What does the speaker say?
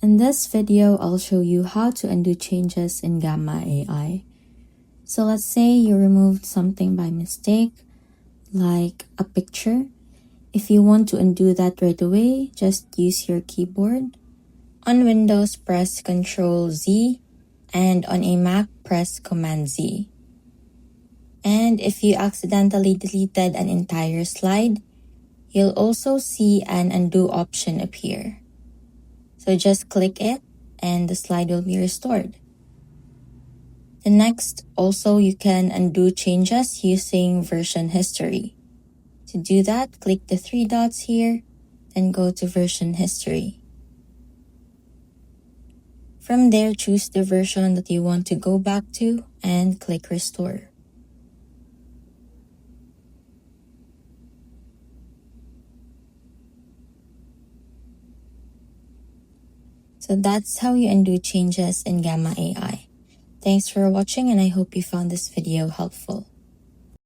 In this video, I'll show you how to undo changes in Gamma AI. So let's say you removed something by mistake, like a picture. If you want to undo that right away, just use your keyboard. On Windows, press Ctrl Z, and on a Mac, press Command Z. And if you accidentally deleted an entire slide, you'll also see an undo option appear. So just click it and the slide will be restored. The next, also you can undo changes using version history. To do that, click the three dots here, then go to version history. From there, choose the version that you want to go back to and click restore. So that's how you undo changes in Gamma AI. Thanks for watching and I hope you found this video helpful.